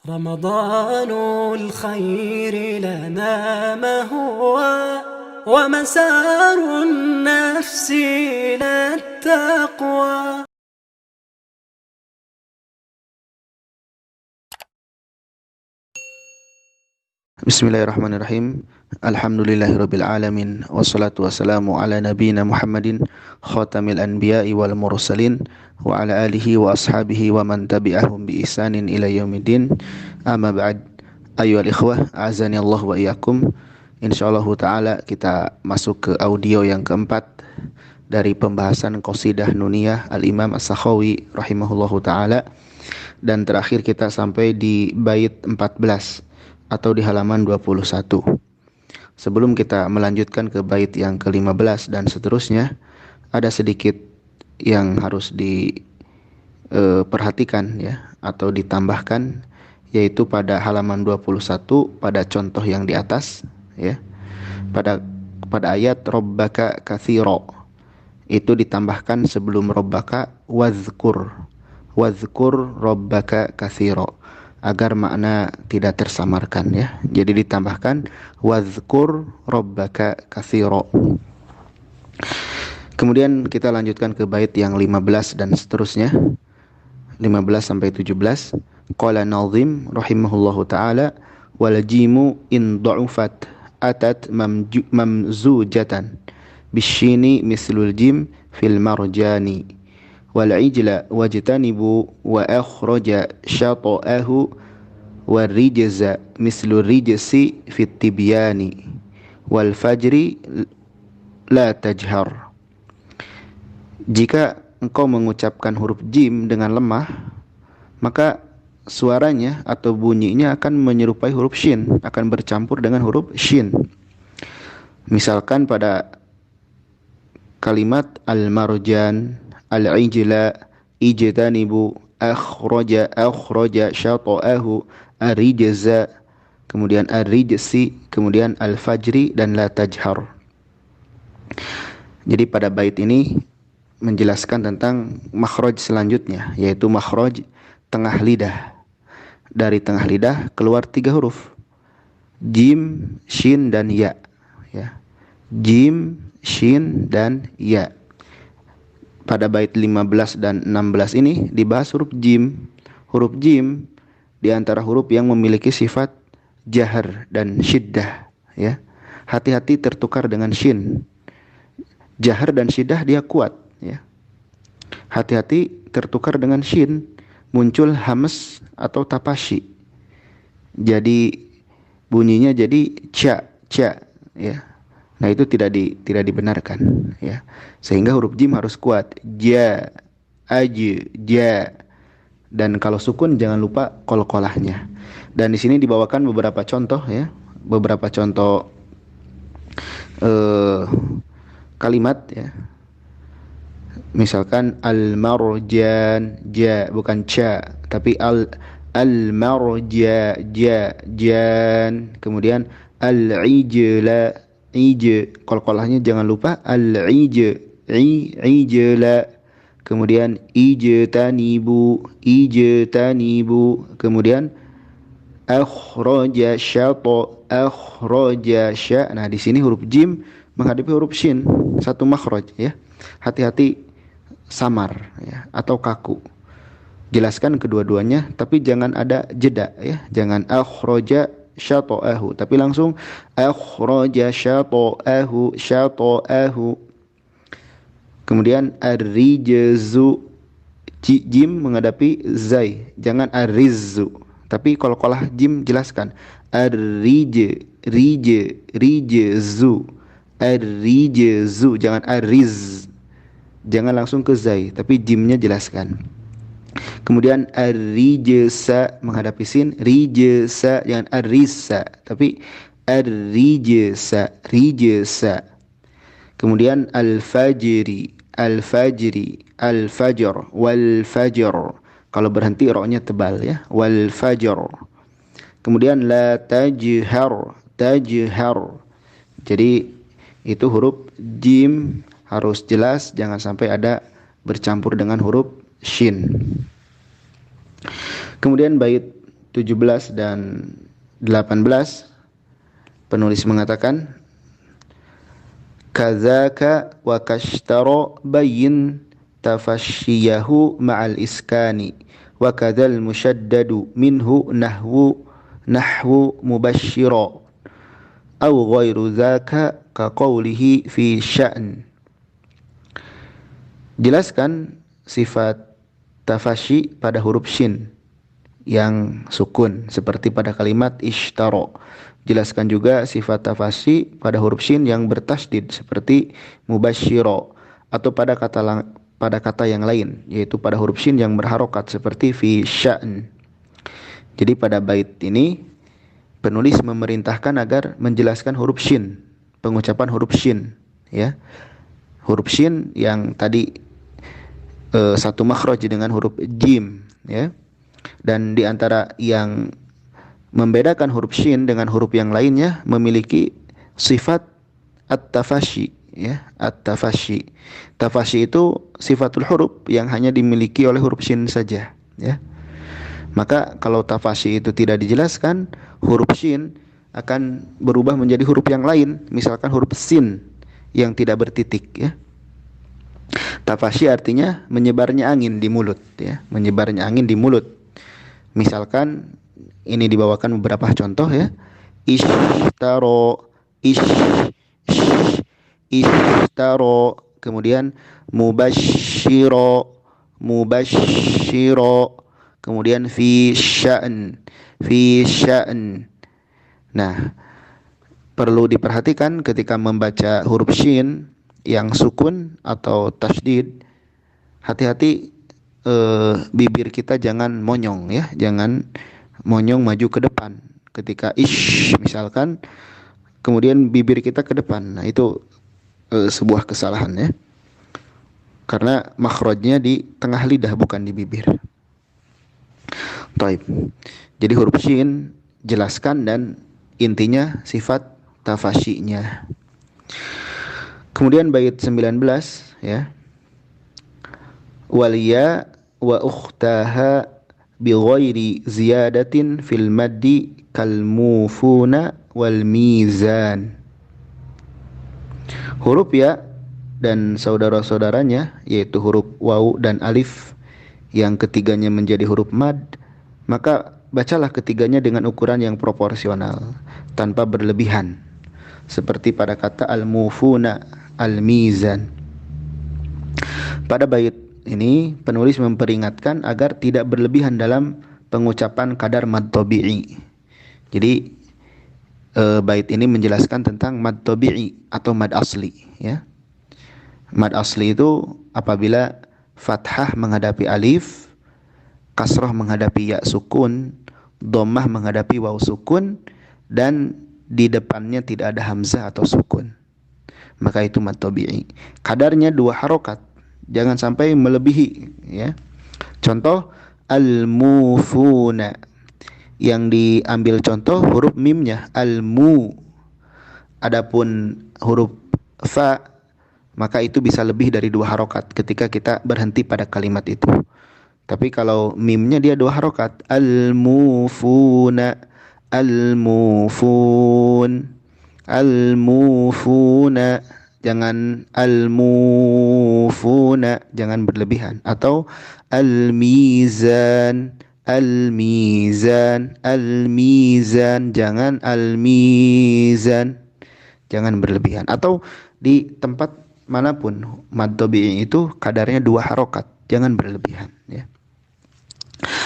رمضان الخير لنا ما هو ومسار النفس إلى التقوى. Bismillahirrahmanirrahim. Alhamdulillahirabbil alamin wassalatu wassalamu ala nabiyyina Muhammadin khatamil anbiya'i wal mursalin wa ala alihi wa ashabihi wa man tabi'ahum bi ihsanin ila yaumiddin. Amma ba'd. Ayyuhal ikhwah, azani Allah wa iyyakum. Insyaallah taala kita masuk ke audio yang keempat dari pembahasan qasidah nuniyah Al-Imam As-Sakhawi rahimahullahu taala, dan terakhir kita sampai di bait 14 atau di halaman 21. Sebelum kita melanjutkan ke bait yang ke-15 dan seterusnya, ada sedikit yang harus diperhatikan ya, atau ditambahkan, yaitu pada halaman 21 pada contoh yang di atas ya. Pada ayat rabbaka katsira itu ditambahkan sebelum rabbaka wazkur rabbaka katsira, agar makna tidak tersamarkan ya. Jadi ditambahkan wazkur rabbaka katsira. Kemudian kita lanjutkan ke bait yang 15 dan seterusnya, 15 sampai 17. Qala nazim rahimahullahu taala wal jimu in dha'ufat atat mamzujatan bisyini mislul jim fil marjani wal ijla wajtanibu wa akhraja syata'ahu wal rijza mislu rijsi fit tibyani wal fajri la tajhar. Jika engkau mengucapkan huruf jim dengan lemah, maka suaranya atau bunyinya akan menyerupai huruf shin, akan bercampur dengan huruf shin. Misalkan pada kalimat al-marjan, al-ijla, ijtanibu, akhraja syata'ahu, ar-rijza, kemudian ar-rijsi, kemudian al-fajri, dan la tajhar. Jadi pada bait ini menjelaskan tentang makhraj selanjutnya, yaitu makhraj tengah lidah. Dari tengah lidah keluar 3 huruf, jim, shin, dan ya. Jim, shin, dan ya. Pada bait 15 dan 16 ini dibahas huruf jim. Huruf jim di antara huruf yang memiliki sifat jahar dan syiddah ya. Hati-hati tertukar dengan shin. Jahar dan syiddah dia kuat ya. Hati-hati tertukar dengan shin, muncul hams atau tapashi. Jadi bunyinya jadi ca ya. Nah, itu tidak dibenarkan ya. Sehingga huruf jim harus kuat, ja, aj, ja. Dan kalau sukun jangan lupa qalqalahnya. Dan di sini dibawakan beberapa contoh ya, beberapa contoh kalimat ya. Misalkan al-marjan, ja, bukan ca, tapi al-marja, ja, jan. Kemudian al-ijla, qalqalahnya jangan lupa ijla. Kemudian ijtanibu, kemudian akhraja sya. Nah, di sini huruf jim menghadapi huruf shin, satu makhraj ya. Hati-hati samar ya, atau kaku. Jelaskan kedua-duanya, tapi jangan ada jeda ya. Jangan akhraja syata'ahu, tapi langsung akhraja syata'ahu. Kemudian ar-rijzu, jim menghadapi zai, jangan ar-rizzu, tapi qalqalah jim jelaskan ar-rijzu, ar-rijzu, jangan ar-riz, jangan langsung ke zai, tapi jimnya jelaskan. Kemudian ar-rijsa menghadapi sin, rijsa, jangan ar-risa, tapi ar-rijsa. Kemudian al-fajri, al-fajr, wal fajr. Kalau berhenti ra-nya tebal ya, wal fajr. Kemudian la tajhar. Jadi itu huruf jim harus jelas, jangan sampai ada bercampur dengan huruf shin. Kemudian bait 17 dan 18 penulis mengatakan kadzaka wa kashtara bayyin tafashiyahu ma'al iskani wa kadzal musyaddadu minhu nahwu mubashshira aw ghairu dzaka ka qawlihi fi sya'n. Jelaskan sifat tafashi pada huruf shin yang sukun seperti pada kalimat ishtaro. Jelaskan juga sifat tafashi pada huruf shin yang bertasdid seperti mubashshiro, atau pada kata yang lain yaitu pada huruf shin yang berharokat seperti fi sya'n. Jadi pada bait ini penulis memerintahkan agar menjelaskan huruf shin, pengucapan huruf shin, ya. Huruf shin yang tadi satu makhraj dengan huruf jim, ya. Dan di antara yang membedakan huruf shin dengan huruf yang lainnya memiliki sifat at-tafashi, ya, at-tafashi. Tafashi itu sifatul huruf yang hanya dimiliki oleh huruf shin saja, ya. Maka kalau tafashi itu tidak dijelaskan, huruf shin akan berubah menjadi huruf yang lain, misalkan huruf sin yang tidak bertitik, ya. Tafashi artinya menyebarnya angin di mulut, ya, menyebarnya angin di mulut. Misalkan ini dibawakan beberapa contoh, ya. Ishtaro, ishtaro, kemudian mubashshiro, kemudian fi sya'n. Nah, perlu diperhatikan ketika membaca huruf shin yang sukun atau tasdid, hati-hati bibir kita jangan monyong, ya, jangan monyong maju ke depan ketika misalkan, kemudian bibir kita ke depan. Nah, itu sebuah kesalahan, ya, karena makhrajnya di tengah lidah bukan di bibir. Taib. Jadi huruf shin jelaskan dan intinya sifat tafasyinya. Kemudian bait 19, ya. Wal ya wa ukhtaha bi ghairi ziyadatin fil maddi kal mufuna wal mizan. Huruf ya dan saudara-saudaranya yaitu huruf waw dan alif yang ketiganya menjadi huruf mad, maka bacalah ketiganya dengan ukuran yang proporsional tanpa berlebihan, seperti pada kata al-mufuna, al-mizan. Pada bait ini penulis memperingatkan agar tidak berlebihan dalam pengucapan kadar mad tabi'i. Jadi bait ini menjelaskan tentang mad tabi'i atau mad asli, ya. Mad asli itu apabila fathah menghadapi alif, kasrah menghadapi ya sukun, dhammah menghadapi waw sukun, dan di depannya tidak ada hamzah atau sukun, maka itu mad tabi'i. Kadarnya 2 harokat, jangan sampai melebihi, ya. Contoh al-mufuna, yang diambil contoh huruf mimnya al-mu. Adapun huruf fa, maka itu bisa lebih dari 2 harokat ketika kita berhenti pada kalimat itu. Tapi kalau mimnya dia 2 harokat, al-mufuna, al-mufun, al-mufuna, jangan al-mufuna, jangan berlebihan. Atau al-mizan, al-mizan, al-mizan, jangan al-mizan, jangan berlebihan. Atau di tempat manapun mad tabi'i itu kadarnya 2 harokat, jangan berlebihan, ya.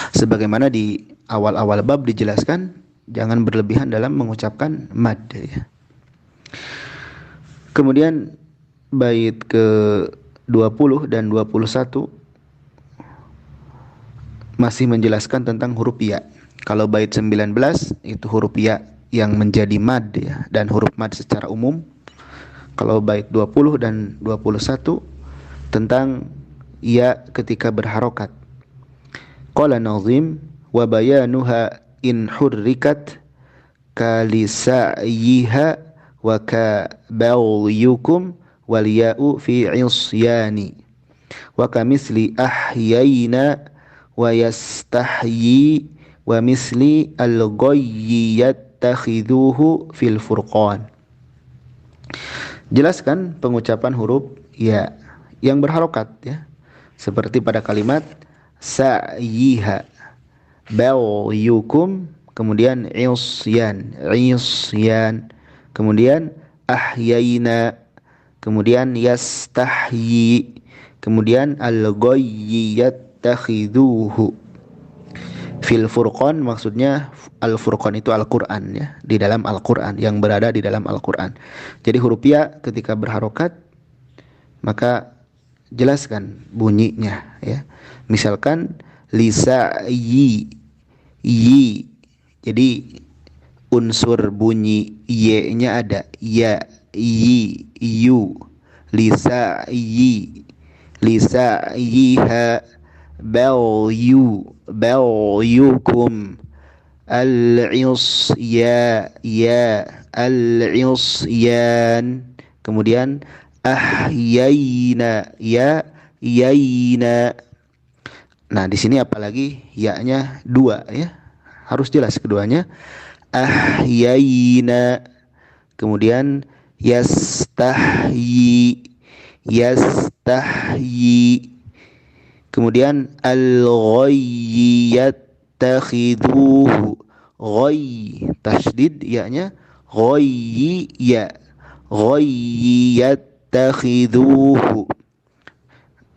Sebagaimana di awal-awal bab dijelaskan, jangan berlebihan dalam mengucapkan mad, ya. Kemudian bait ke-20 dan 21 masih menjelaskan tentang huruf ya. Kalau bait 19 itu huruf ya yang menjadi mad, ya, dan huruf mad secara umum. Kalau bait 20 dan 21 tentang ya ketika berharokat. Qala nazim wa bayanuha in hurrikat kalisa'yiha wa ka ba'yukum wal ya'u fi isyani wa kamisli ahyayna wa yastahyi wa misli al-ghayyi yattakhidhuhu fil furqan. Jelaskan pengucapan huruf ya yang berharokat ya. Seperti pada kalimat sa'yiha, bagyukum, kemudian isyan, kemudian ahyayna, kemudian yastahyi, kemudian al-ghayyi yattakhidhuhu. Fil Furqan maksudnya Al-Furqan itu Al-Quran ya, di dalam Al-Quran, yang berada di dalam Al-Quran. Jadi huruf ya ketika berharokat maka jelaskan bunyinya ya. Misalkan lisa yi, jadi unsur bunyi y-nya ada ya, yi, yu. Lisa yi, lisa yiha, bagyukum, al-isya, ya, al-isyan, kemudian ahyayna, ya, yayna. Nah, di sini apalagi ya-nya dua ya. Harus jelas keduanya. Ahyayna, kemudian yastahyi, kemudian al-ghayyi yattakhidhuhu, ghayy tasydid ya-nya, ghayyi ya, ghayyi yattakhidhuhu.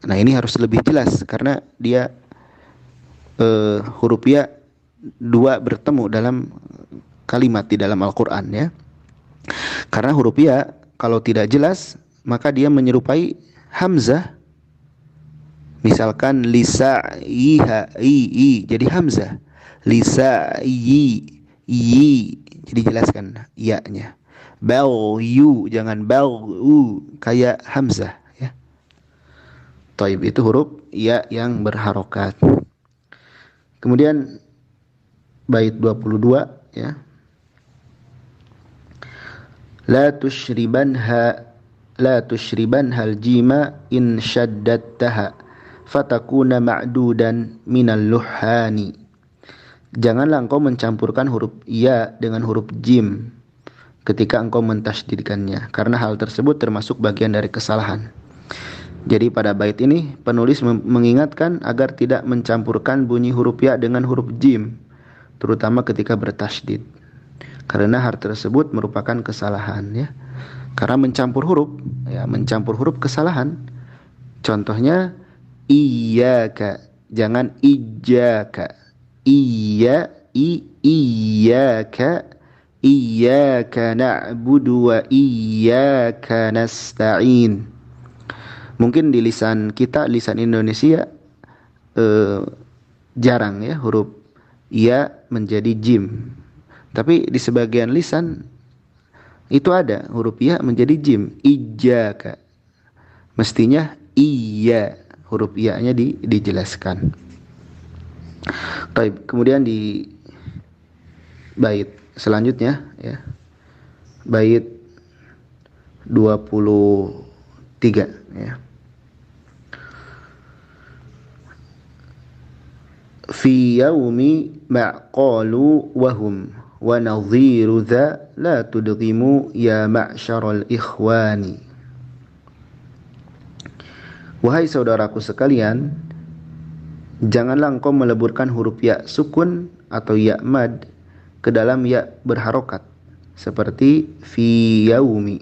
Nah, ini harus lebih jelas karena dia huruf ya dua bertemu dalam kalimat di dalam Al-Quran ya. Karena huruf ya kalau tidak jelas maka dia menyerupai hamzah. Misalkan lisa iha, i jadi hamzah. Lisa yi, jadi jelaskan ya-nya. Bagyu, jangan bagu kayak hamzah ya. Taib, itu huruf ya yang berharokat. Kemudian bait 22 ya. La tushribanha al-jima in shaddattaha fatakuna ma'dudan minal luhani. Janganlah engkau mencampurkan huruf ya dengan huruf jim ketika engkau mentasydidkannya, karena hal tersebut termasuk bagian dari kesalahan. Jadi pada bait ini penulis mengingatkan agar tidak mencampurkan bunyi huruf ya dengan huruf jim, terutama ketika bertasydid. Karena hal tersebut merupakan kesalahan ya. Karena mencampur huruf kesalahan. Contohnya iyyaka, jangan ijjaka. Iyyaka na'budu wa iyyaka nasta'in. Mungkin di lisan kita, lisan Indonesia jarang ya huruf ya menjadi jim. Tapi di sebagian lisan itu ada huruf ya menjadi jim. Ijjaka, mestinya iya, huruf ya-nya dijelaskan. Baik, kemudian di bait selanjutnya ya. Bait 23 ya. Fi yaumi ma'qalu wahum wa nadhiru dha la tudghimu ya ma'syaral ikhwani. Wahai saudaraku sekalian, janganlah engkau meleburkan huruf ya sukun atau ya mad ke dalam ya berharokat seperti fi yaumi,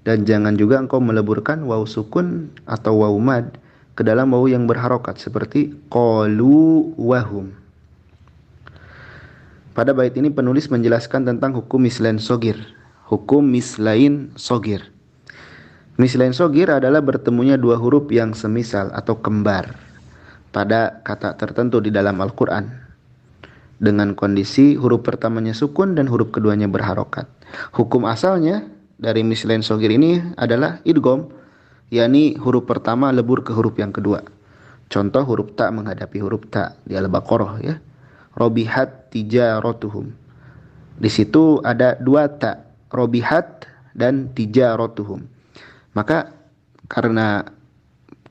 dan jangan juga engkau meleburkan waw sukun atau waw mad ke dalam waw yang berharokat seperti qalu wahum. Pada bait ini penulis menjelaskan tentang hukum mislain sogir. Hukum mislain sogir. Mislain sogir adalah bertemunya dua huruf yang semisal atau kembar pada kata tertentu di dalam Al-Quran, dengan kondisi huruf pertamanya sukun dan huruf keduanya berharokat. Hukum asalnya dari mislain sogir ini adalah idgham, yakni huruf pertama lebur ke huruf yang kedua. Contoh huruf ta menghadapi huruf ta di Al-Baqarah ya. Robihat tijaratuhum. Di situ ada dua ta, robihat dan tijaratuhum. Maka karena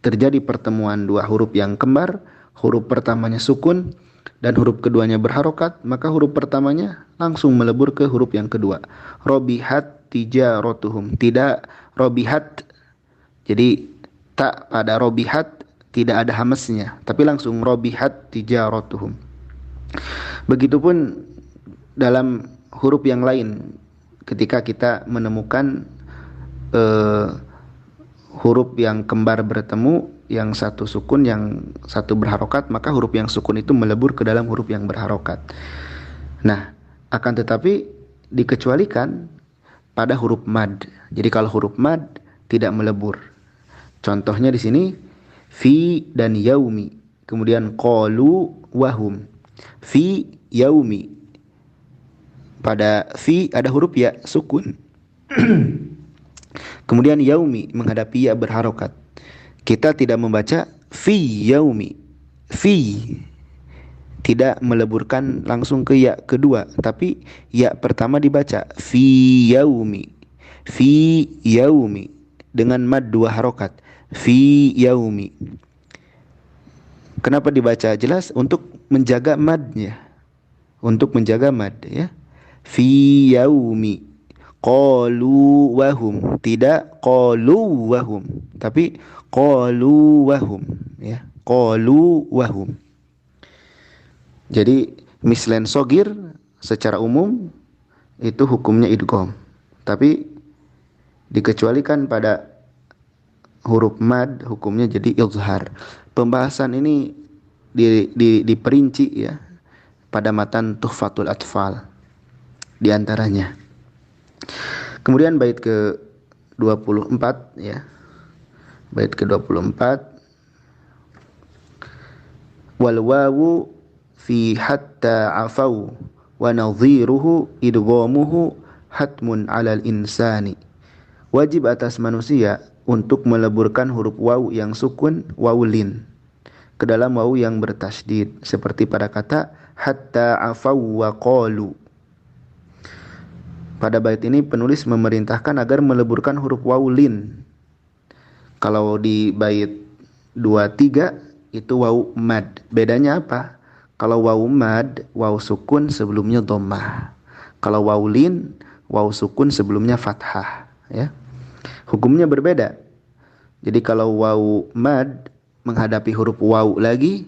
terjadi pertemuan dua huruf yang kembar, huruf pertamanya sukun dan huruf keduanya berharokat, maka huruf pertamanya langsung melebur ke huruf yang kedua. Robihat tijaratuhum, tidak robihat. Jadi tak pada robihat tidak ada hamesnya, tapi langsung robihat tijaratuhum. Begitupun dalam huruf yang lain, ketika kita menemukan huruf yang kembar bertemu, yang satu sukun, yang satu berharokat, maka huruf yang sukun itu melebur ke dalam huruf yang berharokat. Nah, akan tetapi dikecualikan pada huruf mad. Jadi kalau huruf mad tidak melebur. Contohnya di sini fi dan yaumi, kemudian qalu wahum. Fi yaumi, pada fi ada huruf ya sukun. Kemudian yaumi menghadapi ya berharokat. Kita tidak membaca fi yaumi. Fi tidak meleburkan langsung ke ya kedua, tapi ya pertama dibaca fi yaumi. Fi yaumi dengan mad dua harokat. Fi yaumi. Kenapa dibaca jelas? Untuk menjaga madnya. Untuk menjaga mad ya. Fi yaumi. Qalu wahum, tidak qalu wahum, tapi qalu wahum ya. Qalu wahum. Jadi mislen sogir secara umum itu hukumnya idgham, tapi dikecualikan pada huruf mad hukumnya jadi izhar. Pembahasan ini diperinci ya pada matan Tuhfatul Atfal di antaranya. Kemudian bait ke-24 ya. Bait ke-24, wal wawu fi hatta afau wa nadhiruhu idghamuhu hatmun 'alal insani. Wajib atas manusia untuk meleburkan huruf wawu yang sukun, wawu lin, ke dalam wawu yang bertasydid, seperti pada kata hatta afau wa qalu. Pada bait ini penulis memerintahkan agar meleburkan huruf wawu lin. Kalau di bait 23 itu wawu mad. Bedanya apa? Kalau wawu mad, wawu sukun sebelumnya dhammah. Kalau wawu lin, wawu sukun sebelumnya fathah, ya. Hukumnya berbeda. Jadi kalau wawu mad menghadapi huruf wawu lagi,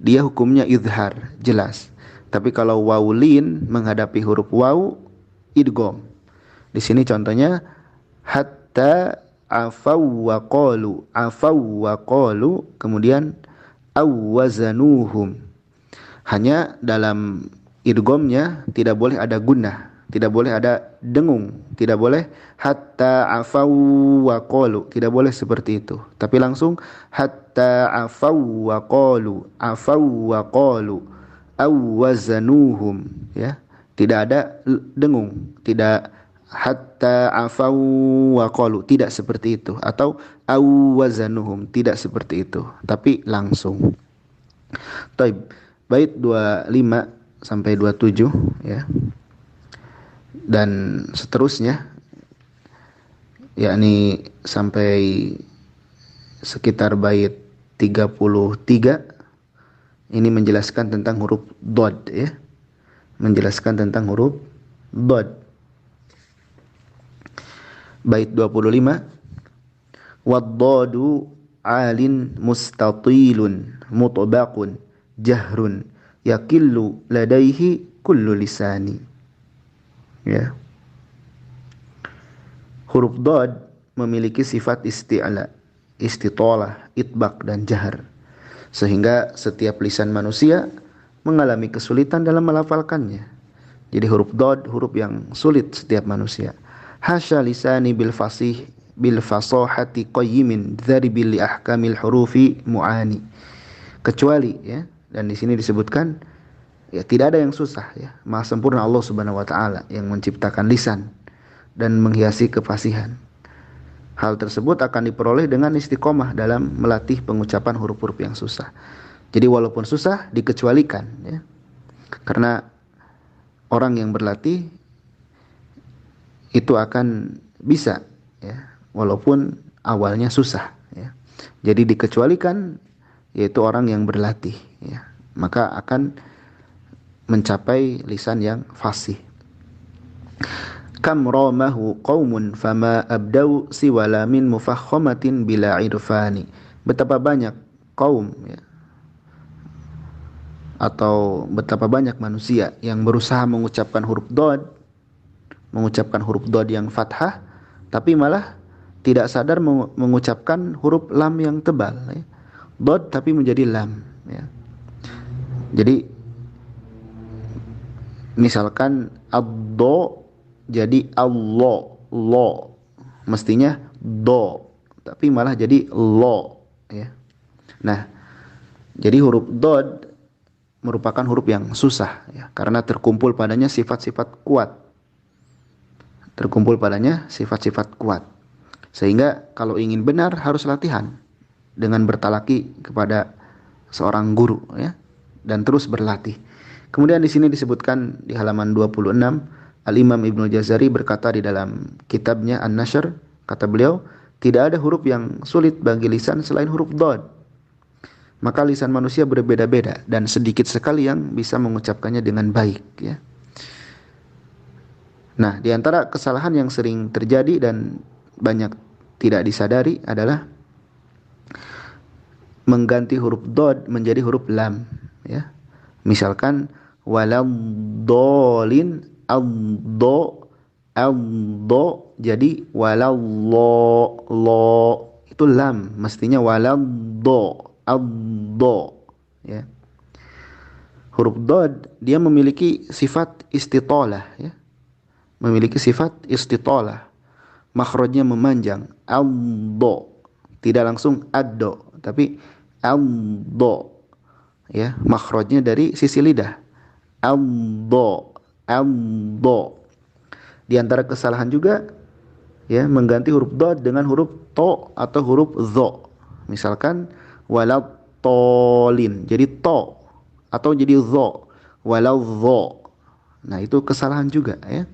dia hukumnya izhar, jelas. Tapi kalau wawu lin menghadapi huruf wawu, idgham. Di sini contohnya hatta afau wa qalu, kemudian awwazanuhum. Hanya dalam idghamnya tidak boleh ada gunnah, tidak boleh ada dengung, tidak boleh hatta afau wa qalu, tidak boleh seperti itu. Tapi langsung hatta afau wa qalu, awwazanuhum, ya. Tidak ada dengung, tidak hatta afau wa qalu, tidak seperti itu, atau awwazanuhum, tidak seperti itu, tapi langsung. Taib, bait 25 sampai 27 ya. Dan seterusnya, yakni sampai sekitar bait 33 ini menjelaskan tentang huruf dod ya. Menjelaskan tentang huruf dod. Bait 25, wad-dadu 'alin mustatilun mutbaqun jahrun yakillu ladaihi kullu lisani. Ya. Huruf dod memiliki sifat isti'la, istitalah, itbaq dan jahar, sehingga setiap lisan manusia mengalami kesulitan dalam melafalkannya. Jadi huruf dod huruf yang sulit setiap manusia. Hasya lisani bil fasahati qayyimin dzaribil li ahkamil hurufi mu'ani. Kecuali ya, dan di sini disebutkan ya tidak ada yang susah ya. Maha sempurna Allah Subhanahu wa taala yang menciptakan lisan dan menghiasi kefasihan. Hal tersebut akan diperoleh dengan istiqomah dalam melatih pengucapan huruf-huruf yang susah. Jadi walaupun susah dikecualikan ya. Karena orang yang berlatih itu akan bisa ya, walaupun awalnya susah ya. Jadi dikecualikan yaitu orang yang berlatih ya. maka akan mencapai lisan yang fasih. Kam ramahu qaumun fama abdau siwala min mufakhamatin bila irfani. Betapa banyak kaum ya, atau betapa banyak manusia yang berusaha mengucapkan huruf dod yang fathah, tapi malah tidak sadar mengucapkan huruf lam yang tebal ya. Dod tapi menjadi lam ya. Jadi misalkan ad-do jadi Allah, lo, mestinya do, tapi malah jadi lo ya. Nah, jadi huruf dod merupakan huruf yang susah ya, karena terkumpul padanya sifat-sifat kuat. Sehingga kalau ingin benar harus latihan dengan bertalaki kepada seorang guru ya, dan terus berlatih. Kemudian di sini disebutkan di halaman 26, Al-Imam Ibnu Jazari berkata di dalam kitabnya An-Nashr, kata beliau, tidak ada huruf yang sulit bagi lisan selain huruf dod. Maka lisan manusia berbeda-beda dan sedikit sekali yang bisa mengucapkannya dengan baik ya. Nah, di antara kesalahan yang sering terjadi dan banyak tidak disadari adalah mengganti huruf dod menjadi huruf lam ya. Misalkan waladhdallin, ad-do jadi walallo itu lam, mestinya waladdo ad-do ya. Huruf dod dia memiliki sifat istitalah ya. Makhrajnya memanjang, ad-do. Tidak langsung ad-do, tapi ad-do ya, makhrajnya dari sisi lidah. Ad-do. Di antara kesalahan juga ya, mengganti huruf dod dengan huruf to atau huruf zo. Misalkan waladhdallin jadi to atau jadi zo, waladhdho. Nah, itu kesalahan juga ya.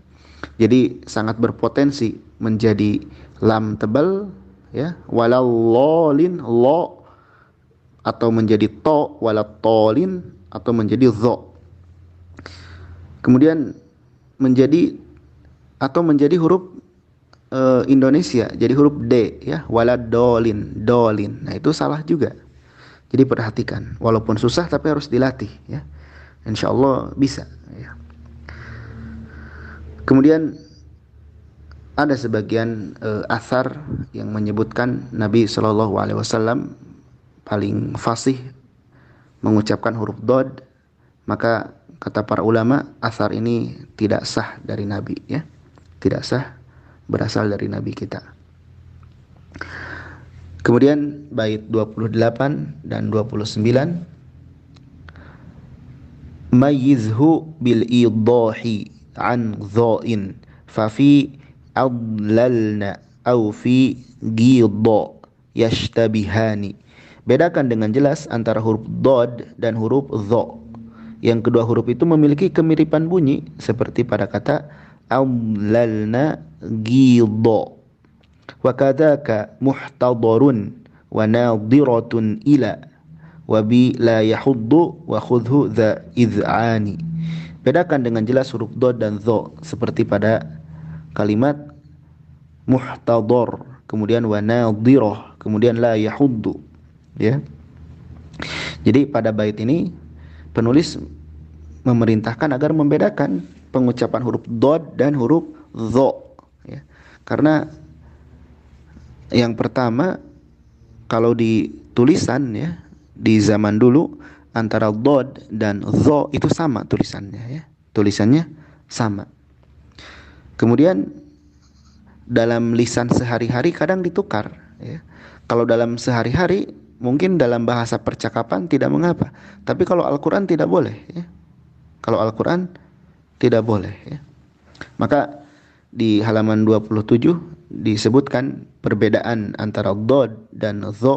Jadi sangat berpotensi menjadi lam tebal ya, waladhdallin lo, atau menjadi to waladhdallin, atau menjadi zo. Kemudian menjadi huruf Indonesia jadi huruf D ya, waladhdallin, dolin. Nah, itu salah juga. Jadi perhatikan, walaupun susah tapi harus dilatih ya. Insyaallah bisa ya. Kemudian ada sebagian athar yang menyebutkan Nabi SAW paling fasih mengucapkan huruf dod, maka kata para ulama athar ini tidak sah dari Nabi ya. Tidak sah, berasal dari Nabi kita. Kemudian bait 28 dan 29, mayizhu bil idahi an dha'in fa fi adlalna au fi ghidha yashtabihani. Bedakan dengan jelas antara huruf dod dan huruf dha. Yang kedua huruf itu memiliki kemiripan bunyi seperti pada kata adlalna ghidha. Wa kadzaka muhtadarun wa nadiratun ila wa bi la yahuddu wa khudhu dha id'ani. Bedakan dengan jelas huruf dod dan dha seperti pada kalimat muhtadar, kemudian wa nadirah, kemudian la yahuddu ya. Jadi pada bait ini penulis memerintahkan agar membedakan pengucapan huruf dod dan huruf dha ya. Karena yang pertama, kalau di tulisan ya, di zaman dulu antara dod dan dha itu sama tulisannya ya. Tulisannya sama. Kemudian dalam lisan sehari-hari kadang ditukar ya. Kalau dalam sehari-hari mungkin dalam bahasa percakapan tidak mengapa, tapi kalau Al-Qur'an tidak boleh ya. Kalau Al-Qur'an tidak boleh ya. Maka di halaman 27 disebutkan perbedaan antara dod dan dha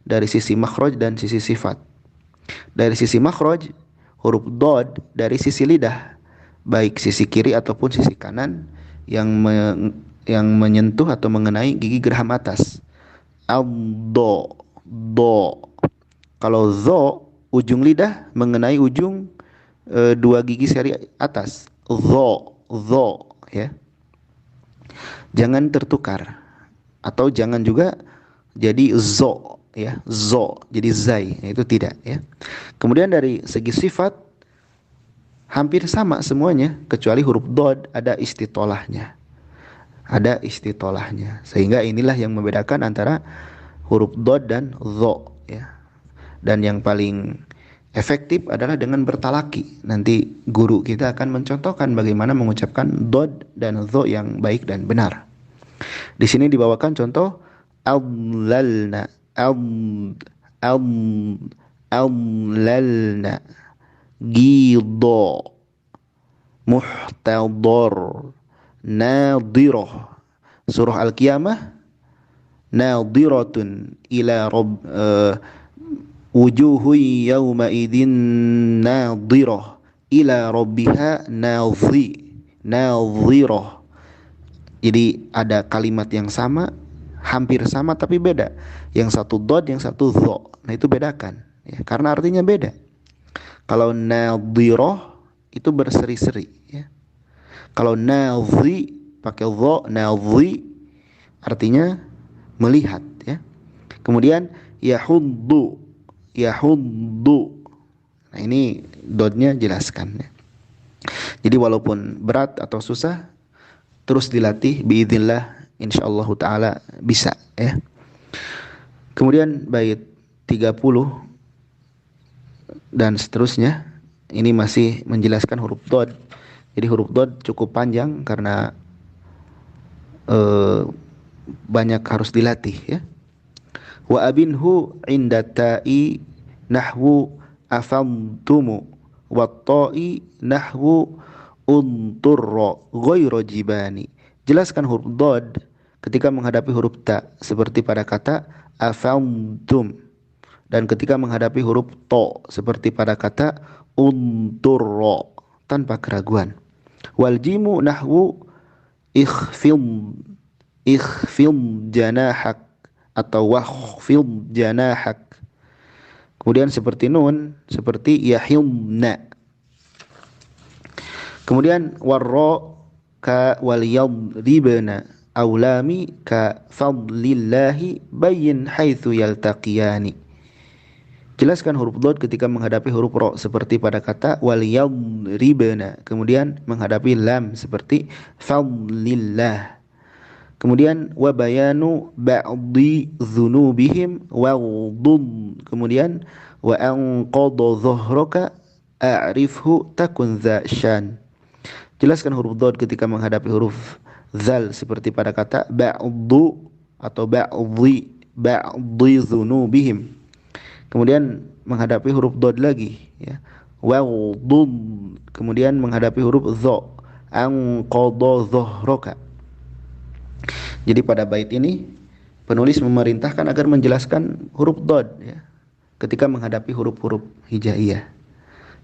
dari sisi makhraj dan sisi sifat. Dari sisi makhraj, huruf dod dari sisi lidah, baik sisi kiri ataupun sisi kanan yang menyentuh atau mengenai gigi geraham atas. Ad-do, do. Kalau dha ujung lidah mengenai ujung dua gigi seri atas. Dho, ya. Jangan tertukar atau jangan juga jadi zo, ya, zo jadi zai, itu tidak, ya. Kemudian dari segi sifat hampir sama semuanya kecuali huruf dod ada istitolahnya. Ada istitolahnya. Sehingga inilah yang membedakan antara huruf dod dan zo, ya. Dan yang paling efektif adalah dengan bertalaki. Nanti guru kita akan mencontohkan bagaimana mengucapkan dod dan zo yang baik dan benar. Di sini dibawakan contoh adlalna, adlalna, gido, muhtador, nadirah. Surah Al-Qiyamah, nadiratun ila wujuhu yawma idin nadirah ila rabbiha nadhirah. Jadi ada kalimat yang sama, hampir sama tapi beda. Yang satu dod, yang satu dho. Nah itu bedakan, ya, karena artinya beda. Kalau nadhirah itu berseri-seri, ya. Kalau nadhi pakai dho, nadhi artinya melihat, ya. Kemudian yahuddu. Nah ini dodnya jelaskan, ya. Jadi walaupun berat atau susah, terus dilatih biidznillah, insyaallah taala bisa, ya. Kemudian bait 30 dan seterusnya ini masih menjelaskan huruf dod. Jadi huruf dod cukup panjang karena banyak harus dilatih, ya. Wa abinhu inda ta'i nahwu afamtumu wa ta'i nahwu unturra ghairu jibani. Jelaskan huruf dod ketika menghadapi huruf ta seperti pada kata afamtum, dan ketika menghadapi huruf to seperti pada kata unturra tanpa keraguan. Wal jimu nahwu ikhfim janahak atau wakhfid janahak. Kemudian seperti nun, seperti yahimna. Kemudian warra ka wal yadribna aulami ka fadlillahi bayyin haitsu yaltaqiyani. Jelaskan huruf dod ketika menghadapi huruf ro seperti pada kata wal yadribna. Kemudian menghadapi lam seperti fadlillah. Kemudian wa bayanu ba'dhi dzunubihim wa dhum. Kemudian wa anqadha dhahraka a'rifhu takun dza syan. Jelaskan huruf dod ketika menghadapi huruf zal seperti pada kata ba'dhu atau ba'dhi dzunubihim. Kemudian menghadapi huruf dod lagi, ya. Wa dhum. Kemudian menghadapi huruf dha anqadha dhahraka. Jadi pada bait ini penulis memerintahkan agar menjelaskan huruf dod, ya, ketika menghadapi huruf-huruf hijaiyah.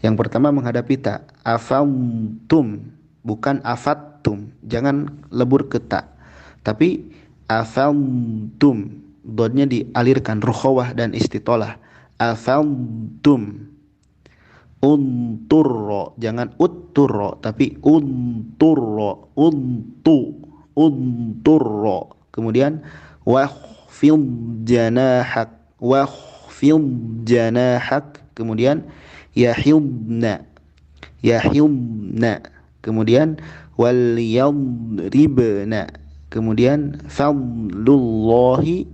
Yang pertama menghadapi ta, afamtum, bukan afattum. Jangan lebur ke ta, tapi afamtum, dodnya dialirkan rukhawah dan istitolah. Afamtum. Unturro, jangan utturro, tapi unturro, unturro. Kemudian wakhfid janahak, kemudian yahibna. Kemudian wal yadribna. Kemudian fadlullahi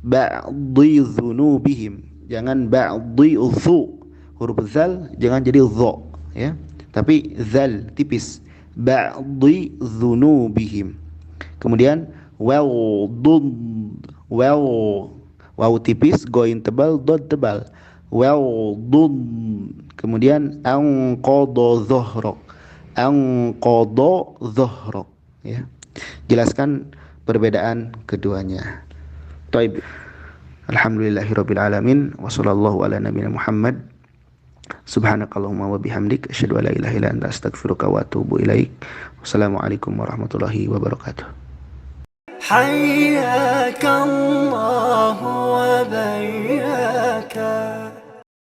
ba'dhi dzunubihim. Jangan ba'dhi dzu. Huruf zal jangan jadi dha, ya, tapi zal tipis. Ba'dhi dzunubihim. Kemudian waw tipis, goin tebal, dod tebal. Waw dun. Kemudian anqadha dhahrok, ya. Jelaskan perbedaan keduanya. Taib. Alhamdulillahirabbil alamin wa sallallahu ala nabiyina Muhammad. Subhanakallahumma wa bihamdik asyhadu an la ilaha illa anta astaghfiruka wa atubu ilaik. Wassalamualaikum warahmatullahi wabarakatuh. حياك الله وبياك